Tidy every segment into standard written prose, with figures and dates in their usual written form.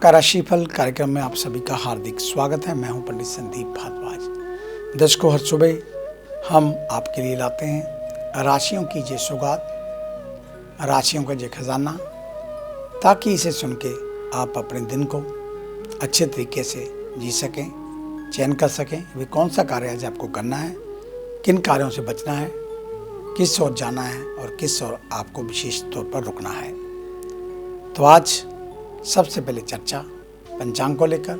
आपका राशिफल कार्यक्रम में आप सभी का हार्दिक स्वागत है। मैं हूं पंडित संदीप भारद्वाज। दर्शकों, हर सुबह हम आपके लिए लाते हैं राशियों की ये सौगात, राशियों का ये खजाना, ताकि इसे सुन के आप अपने दिन को अच्छे तरीके से जी सकें, चयन कर सकें। वे कौन सा कार्य आज आपको करना है, किन कार्यों से बचना है, किस ओर जाना है और किस ओर आपको विशेष तौर पर रुकना है। तो आज सबसे पहले चर्चा पंचांग को लेकर।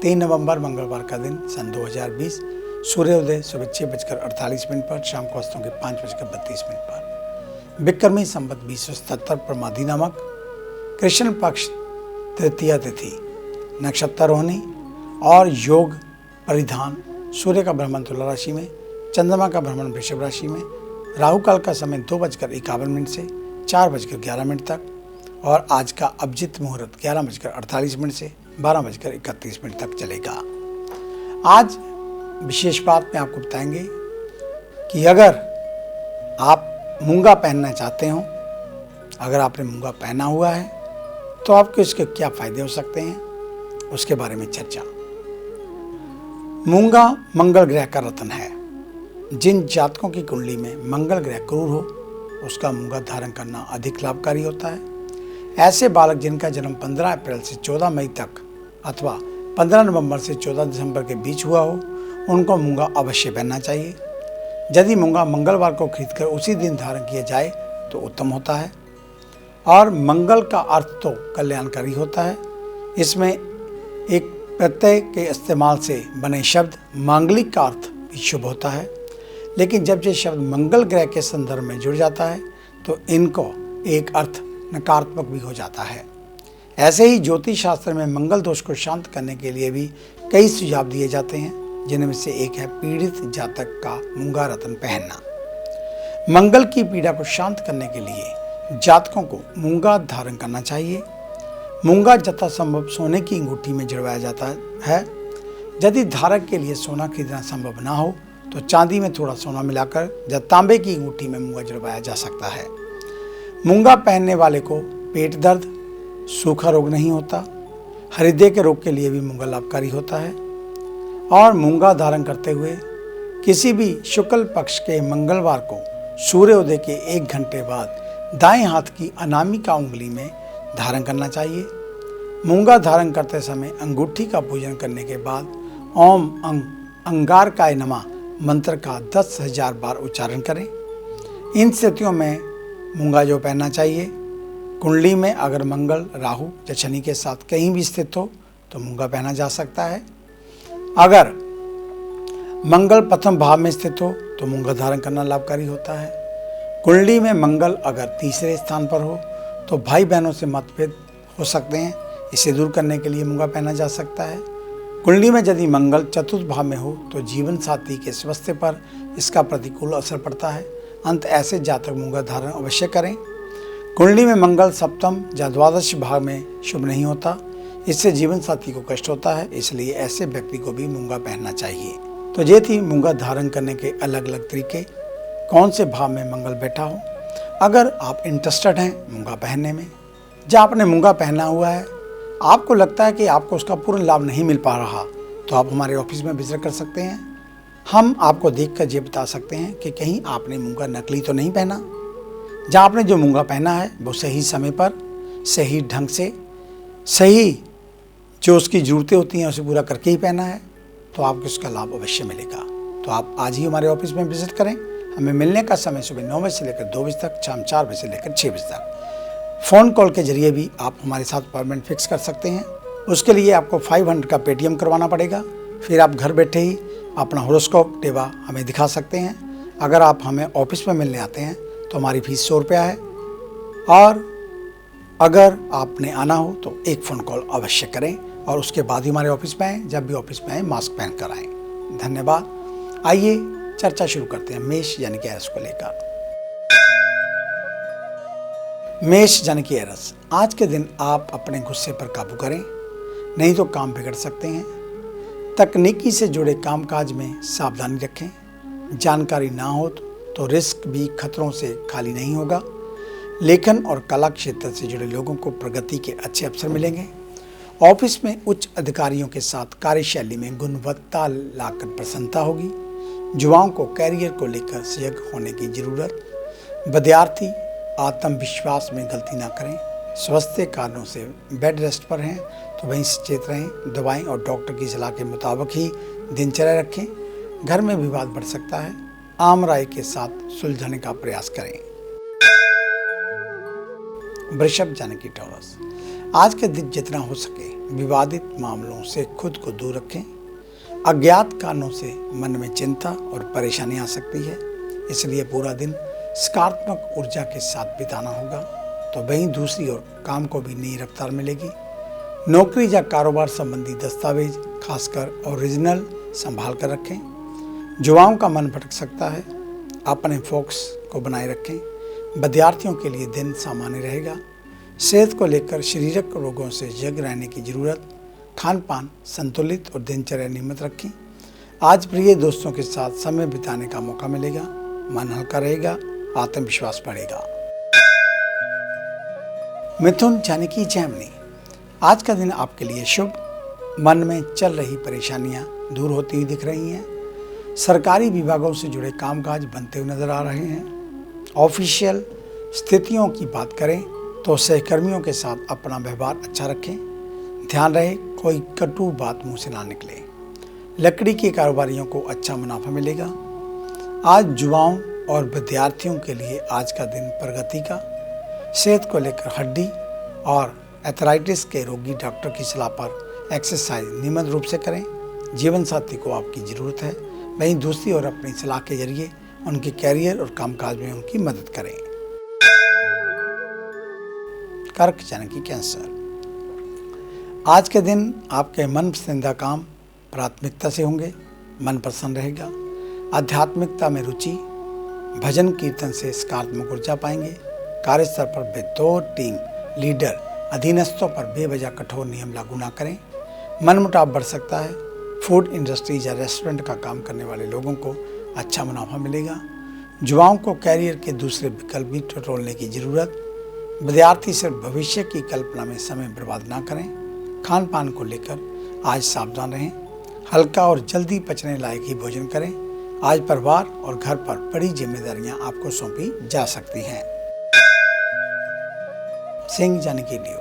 3 नवंबर मंगलवार का दिन, सन 2020, सूर्योदय सुबह 6:48 पर, शाम को अस्तों के 5:32 पर, विक्रमी संवत 2077 प्रमादी नामक, कृष्ण पक्ष तृतीया तिथि, नक्षत्र रोहिणी और योग परिधान। सूर्य का भ्रमण तुला राशि में, चंद्रमा का भ्रमण वृषभ राशि में, राहु काल का समय 2:51 से 4:11 तक और आज का अभिजीत मुहूर्त 11:48 से 12:31 तक चलेगा। आज विशेष बात में आपको बताएंगे कि अगर आप मूंगा पहनना चाहते हो, अगर आपने मूंगा पहना हुआ है तो आपको इसके क्या फायदे हो सकते हैं, उसके बारे में चर्चा। मूंगा मंगल ग्रह का रत्न है। जिन जातकों की कुंडली में मंगल ग्रह क्रूर हो, उसका मूंगा धारण करना अधिक लाभकारी होता है। ऐसे बालक जिनका जन्म 15 अप्रैल से 14 मई तक अथवा 15 नवंबर से 14 दिसंबर के बीच हुआ हो, उनको मूंगा अवश्य पहनना चाहिए। यदि मूंगा मंगलवार को खरीदकर उसी दिन धारण किया जाए तो उत्तम होता है। और मंगल का अर्थ तो कल्याणकारी होता है। इसमें एक प्रत्यय के इस्तेमाल से बने शब्द मांगलिक का अर्थ भी शुभ होता है, लेकिन जब ये शब्द मंगल ग्रह के संदर्भ में जुड़ जाता है तो इनको एक अर्थ नकारात्मक भी हो जाता है। ऐसे ही ज्योतिष शास्त्र में मंगल दोष को शांत करने के लिए भी कई सुझाव दिए जाते हैं, जिनमें से एक है पीड़ित जातक का मूंगा रत्न पहनना। मंगल की पीड़ा को शांत करने के लिए जातकों को मूंगा धारण करना चाहिए। मूंगा यथासंभव सोने की अंगूठी में जड़वाया जाता है। यदि धारक के लिए सोना खरीदना संभव ना हो तो चांदी में थोड़ा सोना मिलाकर या तांबे की अंगूठी में मूंगा जड़वाया जा सकता है। मूंगा पहनने वाले को पेट दर्द, सूखा रोग नहीं होता। हृदय के रोग के लिए भी मूंगा लाभकारी होता है। और मूंगा धारण करते हुए किसी भी शुक्ल पक्ष के मंगलवार को सूर्योदय के 1 घंटे बाद दाएं हाथ की अनामिका उंगली में धारण करना चाहिए। मूंगा धारण करते समय अंगूठी का पूजन करने के बाद ओम अंगारकाय नमः मंत्र का 10,000 बार उच्चारण करें। इन स्थितियों में मूंगा जो पहनना चाहिए। कुंडली में अगर मंगल, राहु या शनि के साथ कहीं भी स्थित हो तो मूंगा पहना जा सकता है। अगर मंगल प्रथम भाव में स्थित हो तो मूंगा धारण करना लाभकारी होता है। कुंडली में मंगल अगर तीसरे स्थान पर हो तो भाई बहनों से मतभेद हो सकते हैं, इसे दूर करने के लिए मूंगा पहना जा सकता है। कुंडली में यदि मंगल चतुर्थ भाव में हो तो जीवन साथी के स्वास्थ्य पर इसका प्रतिकूल असर पड़ता है। अंत ऐसे जातक मूंगा धारण अवश्य करें। कुंडली में मंगल सप्तम या द्वादश भाव में शुभ नहीं होता, इससे जीवन साथी को कष्ट होता है, इसलिए ऐसे व्यक्ति को भी मूंगा पहनना चाहिए। तो ये थी मूंगा धारण करने के अलग अलग तरीके, कौन से भाव में मंगल बैठा हो। अगर आप इंटरेस्टेड हैं मूंगा पहनने में, या आपने मूंगा पहना हुआ है, आपको लगता है कि आपको उसका पूर्ण लाभ नहीं मिल पा रहा, तो आप हमारे ऑफिस में विजिट कर सकते हैं। हम आपको देखकर ये बता सकते हैं कि कहीं आपने मूंगा नकली तो नहीं पहना। जहाँ आपने जो मूंगा पहना है वो सही समय पर, सही ढंग से, सही जो उसकी ज़रूरतें होती हैं उसे पूरा करके ही पहना है, तो आपको इसका लाभ अवश्य मिलेगा। तो आप आज ही हमारे ऑफिस में विजिट करें। हमें मिलने का समय सुबह 9 बजे से लेकर 2 बजे तक, शाम 4 बजे से लेकर 6 बजे तक। फ़ोन कॉल के जरिए भी आप हमारे साथ अपॉइंटमेंट फिक्स कर सकते हैं। उसके लिए आपको 500 का पेटीएम करवाना पड़ेगा। फिर आप घर बैठे ही अपना होरोस्कोप टेवा हमें दिखा सकते हैं। अगर आप हमें ऑफिस में मिलने आते हैं तो हमारी फीस 100 रुपया है। और अगर आपने आना हो तो एक फ़ोन कॉल अवश्य करें और उसके बाद ही हमारे ऑफिस में आएँ। जब भी ऑफिस में आएँ मास्क पहन कर आएँ। धन्यवाद। आइए चर्चा शुरू करते हैं मेष यानी कि एरस को लेकर। मेष यानी कि एरस, आज के दिन आप अपने गुस्से पर काबू करें, नहीं तो काम बिगड़ सकते हैं। तकनीकी से जुड़े कामकाज में सावधानी रखें। जानकारी ना हो तो रिस्क भी खतरों से खाली नहीं होगा। लेखन और कला क्षेत्र से जुड़े लोगों को प्रगति के अच्छे अवसर मिलेंगे ऑफिस में उच्च अधिकारियों के साथ कार्यशैली में गुणवत्ता लाकर प्रसन्नता होगी। युवाओं को कैरियर को लेकर सजग होने की जरूरत। विद्यार्थी आत्मविश्वास में गलती ना करें। स्वास्थ्य कारणों से बेड रेस्ट पर हैं तो वहीं सचेत रहें। दवाएं और डॉक्टर की सलाह के मुताबिक ही दिनचर्या रखें। घर में विवाद बढ़ सकता है। आम राय के साथ सुलझाने का प्रयास करें। वृषभ यानी कि टॉरस, आज के दिन जितना हो सके विवादित मामलों से खुद को दूर रखें। अज्ञात कारणों से मन में चिंता और परेशानी आ सकती है, इसलिए पूरा दिन सकारात्मक ऊर्जा के साथ बिताना होगा। तो वहीं दूसरी ओर काम को भी नई रफ्तार मिलेगी। नौकरी या कारोबार संबंधी दस्तावेज खासकर ओरिजिनल संभाल कर रखें। युवाओं का मन भटक सकता है, अपने फोकस को बनाए रखें। विद्यार्थियों के लिए दिन सामान्य रहेगा। सेहत को लेकर शारीरिक रोगों से सजग रहने की जरूरत। खान पान संतुलित और दिनचर्या नियमित रखें। आज प्रिय दोस्तों के साथ समय बिताने का मौका मिलेगा। मन हल्का रहेगा, आत्मविश्वास बढ़ेगा। मिथुन यानी कि जेमिनी, आज का दिन आपके लिए शुभ। मन में चल रही परेशानियां दूर होती हुई दिख रही हैं। सरकारी विभागों से जुड़े कामकाज बनते हुए नजर आ रहे हैं। ऑफिशियल स्थितियों की बात करें तो सहकर्मियों के साथ अपना व्यवहार अच्छा रखें। ध्यान रहे कोई कटु बात मुंह से ना निकले। लकड़ी के कारोबारियों को अच्छा मुनाफा मिलेगा। आज युवाओं और विद्यार्थियों के लिए आज का दिन प्रगति का। सेहत को लेकर हड्डी और एथराइटिस के रोगी डॉक्टर की सलाह पर एक्सरसाइज नियमित रूप से करें। जीवन साथी को आपकी ज़रूरत है, वहीं दूसरी ओर अपनी सलाह के जरिए उनके कैरियर और कामकाज में उनकी मदद करें। कर्क यानी कि कैंसर, आज के दिन आपके मन पसंदीदा काम प्राथमिकता से होंगे। मन प्रसन्न रहेगा। आध्यात्मिकता में रुचि, भजन कीर्तन से सकारात्मक ऊर्जा पाएंगे। कार्यस्थल पर बेतौर टीम लीडर अधीनस्थों पर बेवजह कठोर नियम लागू ना करें। मनमुटाव बढ़ सकता है। फूड इंडस्ट्री या रेस्टोरेंट का काम करने वाले लोगों को अच्छा मुनाफा मिलेगा। युवाओं को कैरियर के दूसरे विकल्प भी टटोलने की जरूरत। विद्यार्थी सिर्फ भविष्य की कल्पना में समय बर्बाद ना करें। खान पान को लेकर आज सावधान रहें। हल्का और जल्दी पचने लायक ही भोजन करें। आज परिवार और घर पर बड़ी जिम्मेदारियां आपको सौंपी जा सकती हैं। सिंह यानी कि लियो,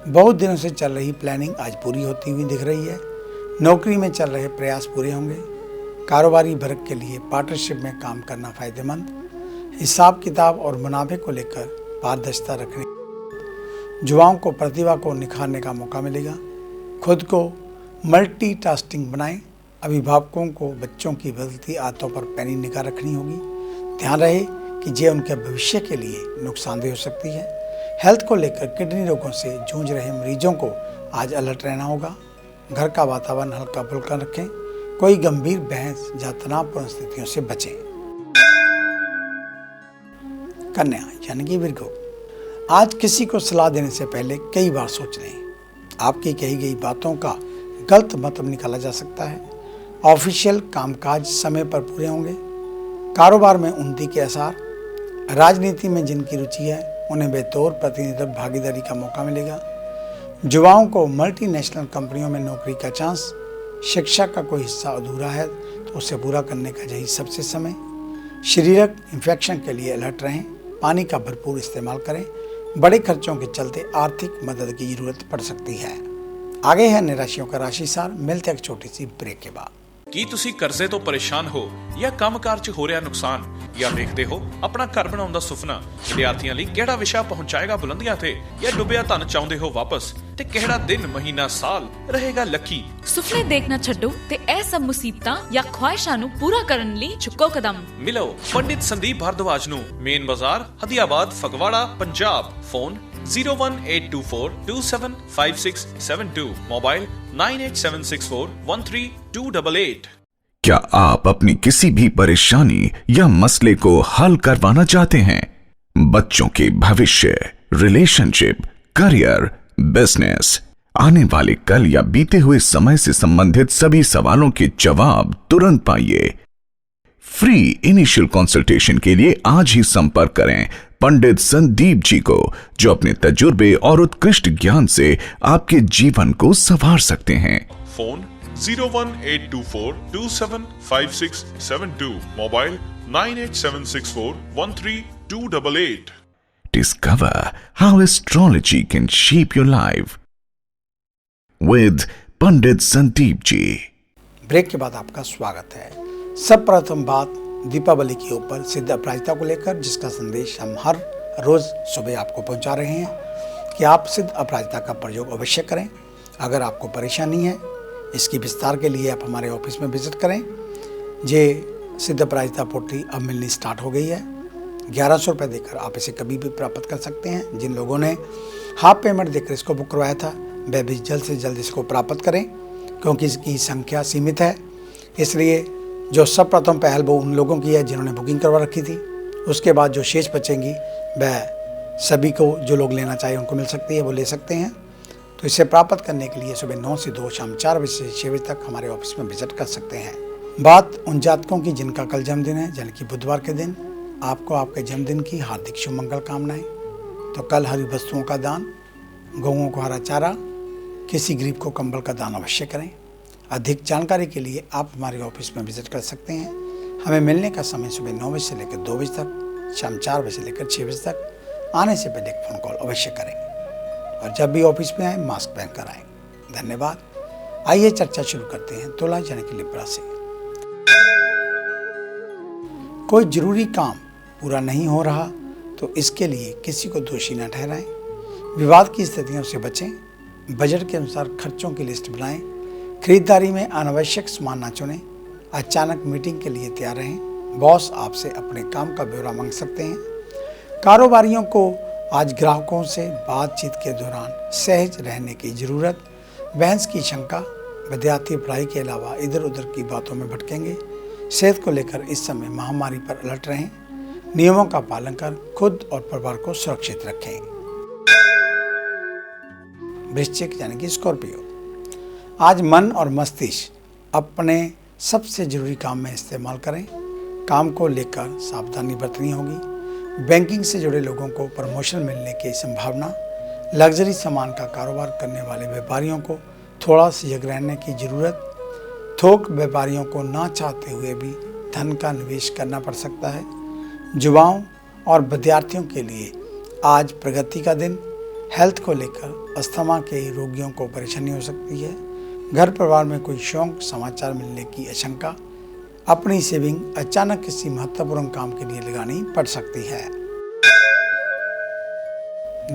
बहुत दिनों से चल रही प्लानिंग आज पूरी होती हुई दिख रही है। नौकरी में चल रहे प्रयास पूरे होंगे। कारोबारी वर्ग के लिए पार्टनरशिप में काम करना फायदेमंद। हिसाब किताब और मुनाफे को लेकर पारदर्शिता रखने। युवाओं को प्रतिभा को निखारने का मौका मिलेगा। खुद को मल्टीटास्किंग बनाएं। अभिभावकों को बच्चों की बदलती आदतों पर पैनी निगाह रखनी होगी। ध्यान रहे कि ये उनके भविष्य के लिए नुकसानदेह हो सकती है। हेल्थ को लेकर किडनी रोगों से जूझ रहे मरीजों को आज अलर्ट रहना होगा। घर का वातावरण हल्का फुल्का रखें। कोई गंभीर बहस या तनावपूर्ण स्थितियों से बचें। कन्या यानी कि विर्गो, आज किसी को सलाह देने से पहले कई बार सोच लें। आपकी कही गई बातों का गलत मतलब निकाला जा सकता है। ऑफिशियल कामकाज समय पर पूरे होंगे। कारोबार में उन्नति के आसार। राजनीति में जिनकी रुचि है उन्हें बेतौर प्रतिनिधित्व भागीदारी का मौका मिलेगा। युवाओं को मल्टीनेशनल कंपनियों में नौकरी का चांस। शिक्षा का कोई हिस्सा अधूरा है तो उसे पूरा करने का यही सबसे समय। शारीरिक इन्फेक्शन के लिए अलर्ट रहें। पानी का भरपूर इस्तेमाल करें। बड़े खर्चों के चलते आर्थिक मदद की जरूरत पड़ सकती है। आगे है निराशियों का राशि सार। मिलते हैं एक छोटी सी ब्रेक के बाद। ਕੀ ਤੁਸੀਂ ਕਰਜ਼ੇ ਤੋਂ ਪਰੇਸ਼ਾਨ ਹੋ ਜਾਂ ਕੰਮਕਾਰ 'ਚ ਹੋ ਰਿਹਾ ਨੁਕਸਾਨ ਜਾਂ ਵੇਖਦੇ ਹੋ ਆਪਣਾ ਘਰ ਬਣਾਉਣ ਦਾ ਸੁਪਨਾ? ਵਿਦਿਆਰਥੀਆਂ ਲਈ ਕਿਹੜਾ ਵਿਸ਼ਾ ਪਹੁੰਚਾਏਗਾ ਬੁਲੰਦੀਆਂ ਤੇ ਜਾਂ ਡੁੱਬਿਆ ਧਨ ਚਾਹੁੰਦੇ ਹੋ ਵਾਪਸ? ਤੇ ਕਿਹੜਾ ਦਿਨ ਮਹੀਨਾ ਸਾਲ ਰਹੇਗਾ ਲੱਕੀ? ਸੁਪਨੇ ਦੇਖਣਾ ਛੱਡੋ ਤੇ ਇਹ ਸਭ ਮੁਸੀਬਤਾਂ ਜਾਂ ਖੁਆਇਸ਼ਾਂ ਨੂੰ ਪੂਰਾ ਕਰਨ ਲਈ ਚੁੱਕੋ ਕਦਮ। ਮਿਲੋ ਪੰਡਿਤ ਸੰਦੀਪ ਭਾਰਦਵਾਜ ਨੂੰ, ਮੇਨ ਬਾਜ਼ਾਰ ਹਦੀਆਬਾਦ ਫਗਵਾੜਾ ਪੰਜਾਬ। Phone 01824275672, mobile 9876413288। क्या आप अपनी किसी भी परेशानी या मसले को हल करवाना चाहते हैं? बच्चों के भविष्य, रिलेशनशिप, करियर, बिजनेस, आने वाले कल या बीते हुए समय से संबंधित सभी सवालों के जवाब तुरंत पाइए। फ्री इनिशियल कंसल्टेशन के लिए आज ही संपर्क करें पंडित संदीप जी को, जो अपने तजुर्बे और उत्कृष्ट ज्ञान से आपके जीवन को संवार सकते हैं। Phone 01824275672, mobile 9876413288। Discover how astrology can shape your life with Pandit Sandeep ji. Break के बाद आपका स्वागत है। सब प्रथम बात दीपावली के ऊपर सिद्ध अपराजिता को लेकर, जिसका संदेश हम हर रोज सुबह आपको पहुंचा रहे हैं कि आप सिद्ध अपराजिता का प्रयोग अवश्य करें। अगर आपको परेशानी है, इसकी विस्तार के लिए आप हमारे ऑफिस में विजिट करें। ये सिद्ध अपराजिता पोटली अब मिलनी स्टार्ट हो गई है। 1100 रुपये देकर आप इसे कभी भी प्राप्त कर सकते हैं। जिन लोगों ने हाफ पेमेंट देकर इसको बुक करवाया था, वह भी जल्द से जल्द इसको प्राप्त करें, क्योंकि इसकी संख्या सीमित है। इसलिए जो सब प्रथम पहल वो उन लोगों की है जिन्होंने बुकिंग करवा रखी थी। उसके बाद जो शेष बचेंगी वह सभी को, जो लोग लेना चाहिए उनको मिल सकती है, वो ले सकते हैं। तो इसे प्राप्त करने के लिए सुबह 9 से 2, शाम 4 बजे से 6 बजे तक हमारे ऑफिस में विजिट कर सकते हैं। बात उन जातकों की जिनका कल जन्मदिन है, यानी कि बुधवार के दिन आपको आपके जन्मदिन की हार्दिक शुभ मंगल कामनाएं। तो कल हरी वस्तुओं का दान, गौओं को हरा चारा, किसी गरीब को कंबल का दान अवश्य करें। अधिक जानकारी के लिए आप हमारे ऑफिस में विजिट कर सकते हैं। हमें मिलने का समय सुबह 9 बजे से लेकर 2 बजे तक, शाम 4 बजे से लेकर 6 बजे तक। आने से पहले एक फ़ोन कॉल अवश्य करें और जब भी ऑफिस में आए मास्क पहनकर आएँ। धन्यवाद। आइए चर्चा शुरू करते हैं तुला यानी कि लिब्रा से। कोई जरूरी काम पूरा नहीं हो रहा तो इसके लिए किसी को दोषी न ठहराएं। विवाद की स्थितियों से बचें। बजट के अनुसार खर्चों की लिस्ट बनाएं। खरीदारी में अनावश्यक सामान न चुनें। अचानक मीटिंग के लिए तैयार रहें। बॉस आपसे अपने काम का ब्यौरा मांग सकते हैं। कारोबारियों को आज ग्राहकों से बातचीत के दौरान सहज रहने की जरूरत। बहस की शंका। विद्यार्थी पढ़ाई के अलावा इधर उधर की बातों में भटकेंगे। सेहत को लेकर इस समय महामारी पर अलर्ट रहें। नियमों का पालन कर खुद और परिवार को सुरक्षित रखें। वृश्चिक यानी कि स्कॉर्पियो, आज मन और मस्तिष्क अपने सबसे जरूरी काम में इस्तेमाल करें। काम को लेकर सावधानी बरतनी होगी। बैंकिंग से जुड़े लोगों को प्रमोशन मिलने की संभावना। लग्जरी सामान का कारोबार करने वाले व्यापारियों को थोड़ा सजग रहने की जरूरत। थोक व्यापारियों को ना चाहते हुए भी धन का निवेश करना पड़ सकता है। युवाओं और विद्यार्थियों के लिए आज प्रगति का दिन। हेल्थ को लेकर अस्थमा के रोगियों को परेशानी हो सकती है। घर परिवार में कोई शौक समाचार मिलने की आशंका। अपनी सेविंग अचानक किसी महत्वपूर्ण काम के लिए लगानी पड़ सकती है।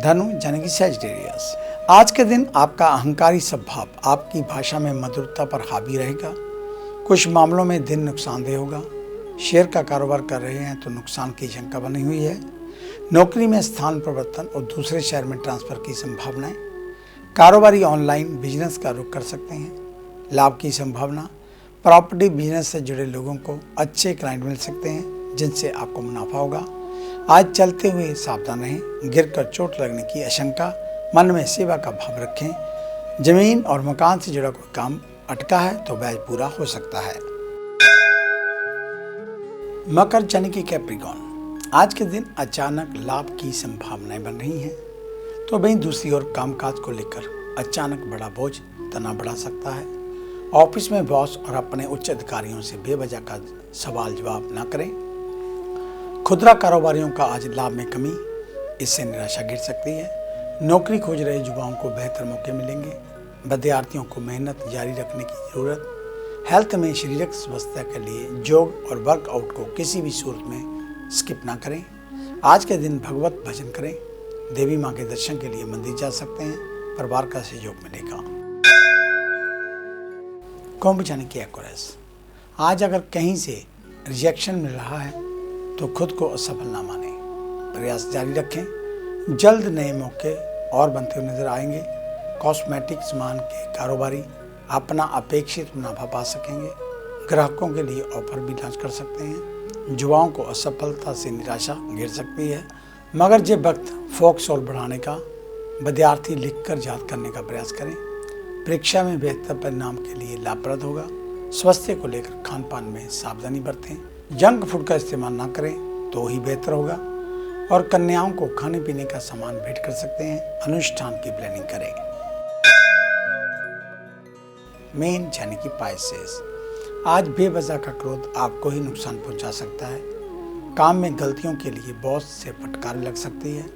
धनु यानी कि सैजिटेरियस, आज के दिन आपका अहंकारी स्वभाव आपकी भाषा में मधुरता पर हावी रहेगा। कुछ मामलों में दिन नुकसानदेह होगा। शेयर का कारोबार कर रहे हैं तो नुकसान की शंका बनी हुई है। नौकरी में स्थान परिवर्तन और दूसरे शहर में ट्रांसफर की संभावनाएं। कारोबारी ऑनलाइन बिजनेस का रुख कर सकते हैं। लाभ की संभावना। प्रॉपर्टी बिजनेस से जुड़े लोगों को अच्छे क्लाइंट मिल सकते हैं जिनसे आपको मुनाफा होगा। आज चलते हुए सावधान रहें। गिरकर चोट लगने की आशंका। मन में सेवा का भाव रखें। जमीन और मकान से जुड़ा कोई काम अटका है तो वह पूरा हो सकता है। मकर यानी कि कैप्रिकॉर्न, आज के दिन अचानक लाभ की संभावनाएं बन रही हैं। तो वहीं दूसरी ओर कामकाज को लेकर अचानक बड़ा बोझ तनाव बढ़ा सकता है। ऑफिस में बॉस और अपने उच्च अधिकारियों से बेवजह का सवाल जवाब न करें। खुदरा कारोबारियों का आज लाभ में कमी, इससे निराशा गिर सकती है। नौकरी खोज रहे युवाओं को बेहतर मौके मिलेंगे। विद्यार्थियों को मेहनत जारी रखने की जरूरत। हेल्थ में शारीरिक स्वास्थ्य के लिए योग और वर्कआउट को किसी भी सूरत में स्किप ना करें। आज के दिन भगवत भजन करें। देवी माँ के दर्शन के लिए मंदिर जा सकते हैं। परिवार का सहयोग मिलेगा। कुंभ यानी कि एक्वेरियस, आज अगर कहीं से रिजेक्शन मिल रहा है तो खुद को असफल ना माने। प्रयास जारी रखें। जल्द नए मौके और बनते हुए नजर आएंगे। कॉस्मेटिक सामान के कारोबारी अपना अपेक्षित मुनाफा पा सकेंगे। ग्राहकों के लिए ऑफर भी लॉन्च कर सकते हैं। युवाओं को असफलता से निराशा घेर सकती है, मगर ये वक्त फोकस और बढ़ाने का। विद्यार्थी लिखकर याद करने का प्रयास करें। परीक्षा में बेहतर परिणाम के लिए लाभप्रद होगा। स्वास्थ्य को लेकर खान पान में सावधानी बरतें। जंक फूड का इस्तेमाल ना करें तो ही बेहतर होगा। और कन्याओं को खाने पीने का सामान भेंट कर सकते हैं। अनुष्ठान की प्लानिंग करें। मीन यानी कि पाइसेस, आज बेवजह का क्रोध आपको ही नुकसान पहुंचा सकता है। काम में गलतियों के लिए बॉस से फटकार लग सकती है।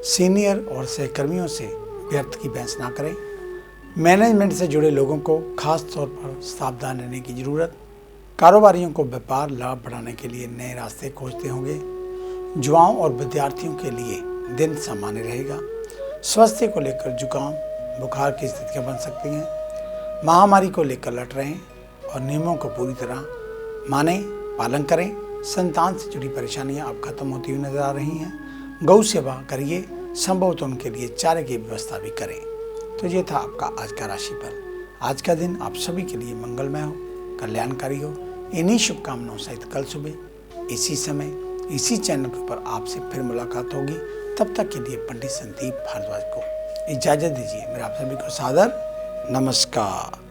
सीनियर और सहकर्मियों से व्यर्थ की बहस ना करें। मैनेजमेंट से जुड़े लोगों को खास तौर पर सावधान रहने की जरूरत। कारोबारियों को व्यापार लाभ बढ़ाने के लिए नए रास्ते खोजते होंगे। युवाओं और विद्यार्थियों के लिए दिन सामान्य रहेगा। स्वास्थ्य को लेकर जुकाम बुखार की स्थितियां बन सकती हैं। महामारी को लेकर लड़ रहे हैं और नियमों को पूरी तरह माने पालन करें। संतान से जुड़ी परेशानियां अब खत्म होती हुई नजर आ रही हैं। गौ सेवा करिए, संभव तो उनके लिए चारे की व्यवस्था भी करें। तो ये था आपका आज का राशिफल। आज का दिन आप सभी के लिए मंगलमय हो, कल्याणकारी हो। इन्हीं शुभकामनाओं सहित कल सुबह इसी समय इसी चैनल के ऊपर आपसे फिर मुलाकात होगी। तब तक के लिए पंडित संदीप भारद्वाज को इजाजत दीजिए। मेरा आप सभी को सादर नमस्कार।